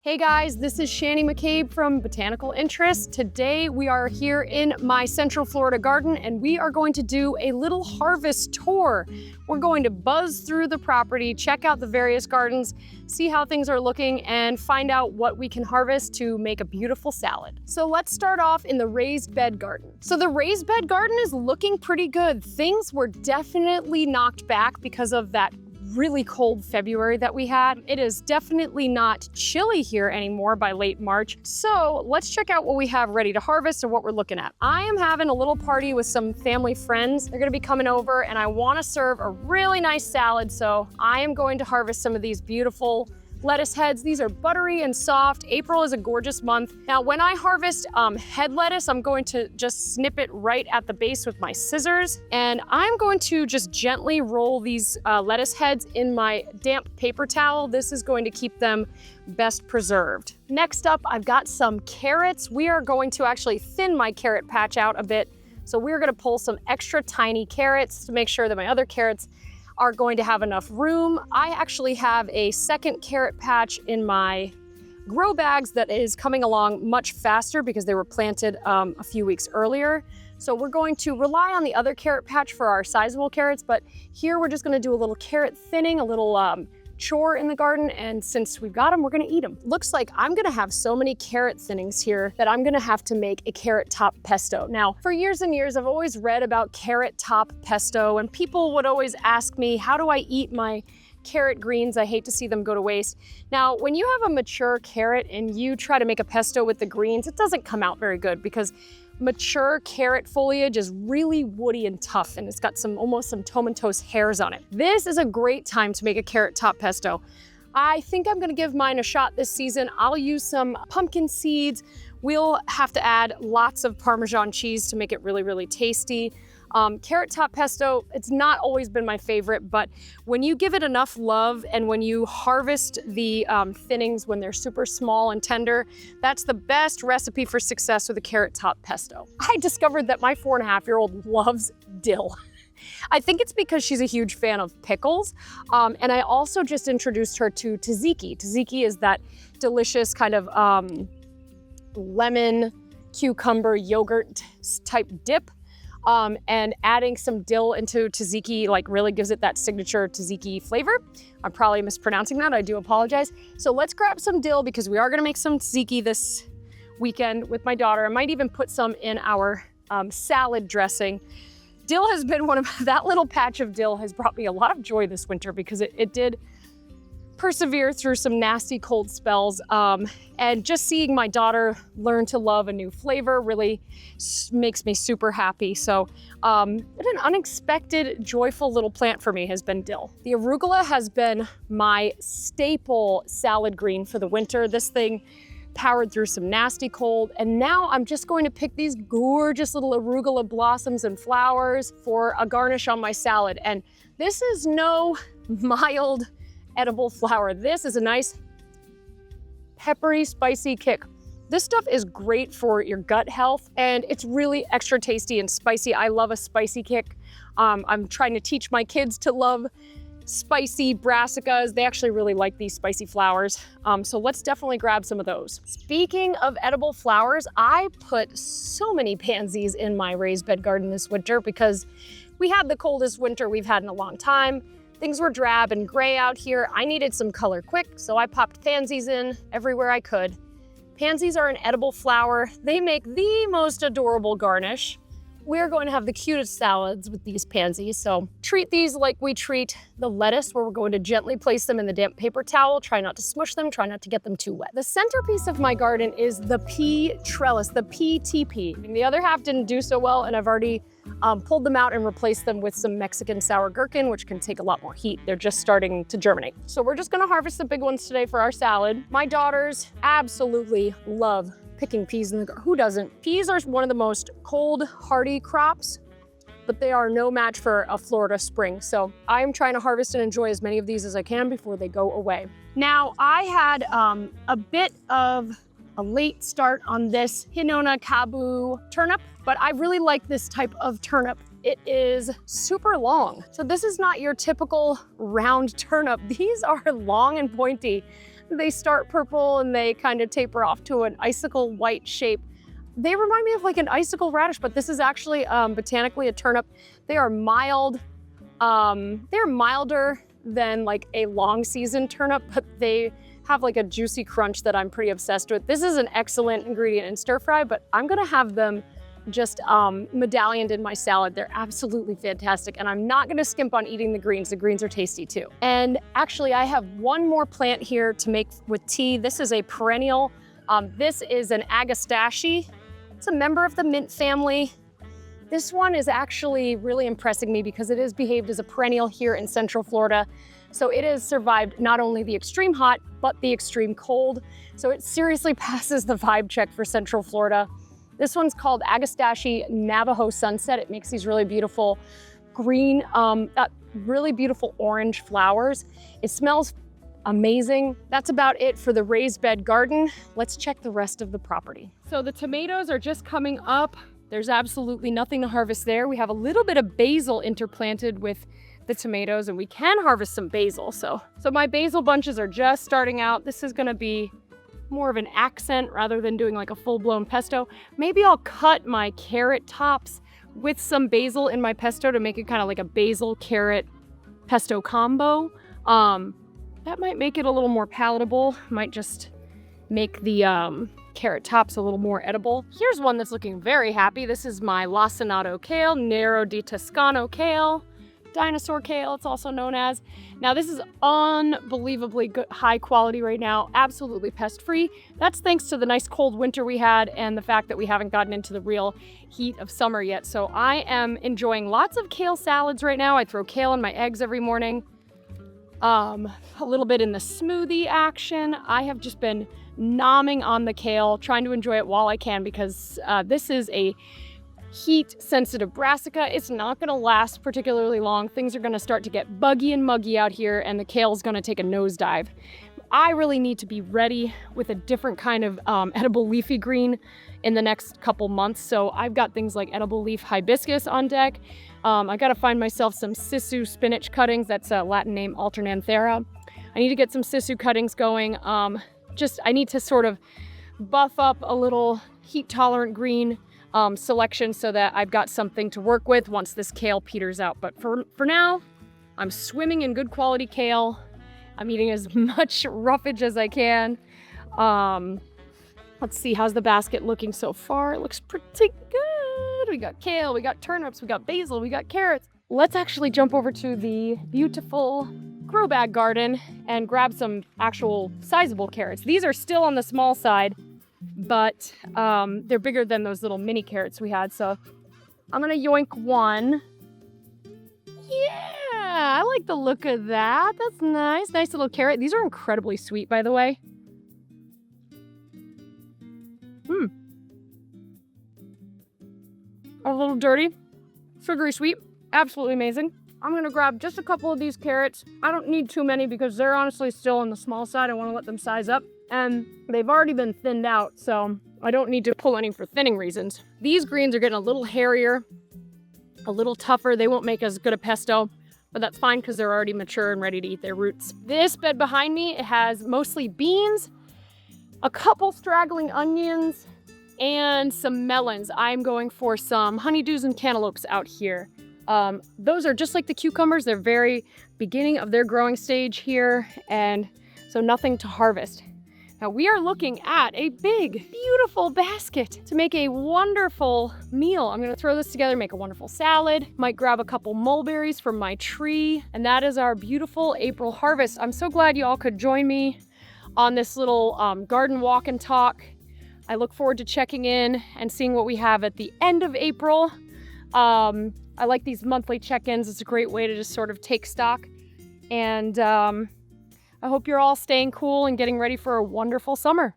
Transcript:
Hey guys, this is Shannie McCabe from Botanical Interest. Today we are here in my Central Florida garden and we are going to do a little harvest tour. We're going to buzz through the property, check out the various gardens, see how things are looking, and find out what we can harvest to make a beautiful salad. So let's start off in the raised bed garden. So the raised bed garden is looking pretty good. Things were definitely knocked back because of that really cold February that we had. It is definitely not chilly here anymore by late March. So let's check out what we have ready to harvest and what we're looking at. I am having a little party with some family friends. They're gonna be coming over and I wanna serve a really nice salad. So I am going to harvest some of these beautiful lettuce heads. These are buttery and soft. April is a gorgeous month. Now, when I harvest head lettuce, I'm going to just snip it right at the base with my scissors. And I'm going to just gently roll these lettuce heads in my damp paper towel. This is going to keep them best preserved. Next up, I've got some carrots. We are going to actually thin my carrot patch out a bit. So we're gonna pull some extra tiny carrots to make sure that my other carrots are going to have enough room. I actually have a second carrot patch in my grow bags that is coming along much faster because they were planted a few weeks earlier. So we're going to rely on the other carrot patch for our sizable carrots, but here we're just gonna do a little carrot thinning, a little chore in the garden, and since we've got them, we're gonna eat them. Looks like I'm gonna have so many carrot thinnings here that I'm gonna have to make a carrot top pesto. Now, for years and years, I've always read about carrot top pesto, and people would always ask me, how do I eat my carrot greens? I hate to see them go to waste. Now, when you have a mature carrot and you try to make a pesto with the greens, it doesn't come out very good because mature carrot foliage is really woody and tough, and it's got almost some tomentose hairs on it. This is a great time to make a carrot top pesto. I think I'm gonna give mine a shot this season. I'll use some pumpkin seeds. We'll have to add lots of Parmesan cheese to make it really, really tasty. Carrot top pesto, it's not always been my favorite, but when you give it enough love and when you harvest the thinnings when they're super small and tender, that's the best recipe for success with a carrot top pesto. I discovered that my 4.5-year-old loves dill. I think it's because she's a huge fan of pickles. And I also just introduced her to tzatziki. Tzatziki is that delicious kind of lemon, cucumber, yogurt type dip. And adding some dill into tzatziki really gives it that signature tzatziki flavor. I'm probably mispronouncing that, I do apologize. So let's grab some dill because we are gonna make some tzatziki this weekend with my daughter. I might even put some in our salad dressing. Dill has been that little patch of dill has brought me a lot of joy this winter because it did persevere through some nasty cold spells. And just seeing my daughter learn to love a new flavor really makes me super happy. So an unexpected, joyful little plant for me has been dill. The arugula has been my staple salad green for the winter. This thing powered through some nasty cold. And now I'm just going to pick these gorgeous little arugula blossoms and flowers for a garnish on my salad. And this is no mild edible flower. This is a nice peppery, spicy kick. This stuff is great for your gut health and it's really extra tasty and spicy. I love a spicy kick. I'm trying to teach my kids to love spicy brassicas. They actually really like these spicy flowers. So let's definitely grab some of those. Speaking of edible flowers, I put so many pansies in my raised bed garden this winter because we had the coldest winter we've had in a long time. Things were drab and gray out here. I needed some color quick, so I popped pansies in everywhere I could. Pansies are an edible flower. They make the most adorable garnish. We're going to have the cutest salads with these pansies, so treat these like we treat the lettuce, where we're going to gently place them in the damp paper towel. Try not to smush them, try not to get them too wet. The centerpiece of my garden is the pea trellis, the PTP. And the other half didn't do so well, and I've already pulled them out and replaced them with some Mexican sour gherkin, which can take a lot more heat. They're just starting to germinate. So we're just gonna harvest the big ones today for our salad. My daughters absolutely love picking peas in the garden. Who doesn't? Peas are one of the most cold, hardy crops, but they are no match for a Florida spring. So I'm trying to harvest and enjoy as many of these as I can before they go away. Now, I had a bit of a late start on this Hinona Kabu turnip, but I really like this type of turnip. It is super long. So this is not your typical round turnip. These are long and pointy. They start purple and they kind of taper off to an icicle white shape. They remind me of like an icicle radish, but this is actually botanically a turnip. They are mild. They're milder than like a long season turnip, but they have like a juicy crunch that I'm pretty obsessed with. This is an excellent ingredient in stir fry, but I'm gonna have them just medallioned in my salad. They're absolutely fantastic, and I'm not gonna skimp on eating the greens. The greens are tasty too. And actually, I have one more plant here to make with tea. This is a perennial. This is an agastache. It's a member of the mint family. This one is actually really impressing me because it is behaved as a perennial here in Central Florida. So it has survived not only the extreme hot, but the extreme cold. So it seriously passes the vibe check for Central Florida. This one's called Agastache Navajo Sunset. It makes these really beautiful green, really beautiful orange flowers. It smells amazing. That's about it for the raised bed garden. Let's check the rest of the property. So the tomatoes are just coming up. There's absolutely nothing to harvest there. We have a little bit of basil interplanted with the tomatoes, and we can harvest some basil. So my basil bunches are just starting out. This is gonna be more of an accent rather than doing like a full-blown pesto. Maybe I'll cut my carrot tops with some basil in my pesto to make it kind of like a basil carrot pesto combo. That might make it a little more palatable. Might just make the carrot tops a little more edible. Here's one that's looking very happy. This is my lacinato kale, Nero di Toscano kale. Dinosaur kale, it's also known as. Now this is unbelievably good, high quality right now, absolutely pest free. That's thanks to the nice cold winter we had and the fact that we haven't gotten into the real heat of summer yet. So I am enjoying lots of kale salads right now. I throw kale in my eggs every morning. A little bit in the smoothie action. I have just been nomming on the kale, trying to enjoy it while I can because this is a heat-sensitive brassica. It's not gonna last particularly long. Things are gonna start to get buggy and muggy out here, and the kale's gonna take a nosedive. I really need to be ready with a different kind of edible leafy green in the next couple months. So I've got things like edible leaf hibiscus on deck. I gotta find myself some sisu spinach cuttings. That's a Latin name, Alternanthera. I need to get some sisu cuttings going. I need to sort of buff up a little heat-tolerant green selection so that I've got something to work with once this kale peters out. But for now, I'm swimming in good quality kale. I'm eating as much roughage as I can. Let's see, how's the basket looking so far? It looks pretty good. We got kale, we got turnips, we got basil, we got carrots. Let's actually jump over to the beautiful grow bag garden and grab some actual sizable carrots. These are still on the small side, but they're bigger than those little mini carrots we had. So I'm gonna yoink one. Yeah, I like the look of that. That's nice. Nice little carrot. These are incredibly sweet, by the way. A little dirty, sugary sweet, absolutely amazing. I'm gonna grab just a couple of these carrots. I don't need too many because they're honestly still on the small side. I wanna let them size up. And they've already been thinned out, so I don't need to pull any for thinning reasons. These greens are getting a little hairier, a little tougher. They won't make as good a pesto, but that's fine because they're already mature and ready to eat their roots. This bed behind me, it has mostly beans, a couple straggling onions, and some melons. I'm going for some honeydews and cantaloupes out here. Those are just like the cucumbers. They're very beginning of their growing stage here, and so nothing to harvest. Now we are looking at a big, beautiful basket to make a wonderful meal. I'm gonna throw this together, make a wonderful salad. Might grab a couple mulberries from my tree. And that is our beautiful April harvest. I'm so glad you all could join me on this little garden walk and talk. I look forward to checking in and seeing what we have at the end of April. I like these monthly check-ins. It's a great way to just sort of take stock. And I hope you're all staying cool and getting ready for a wonderful summer.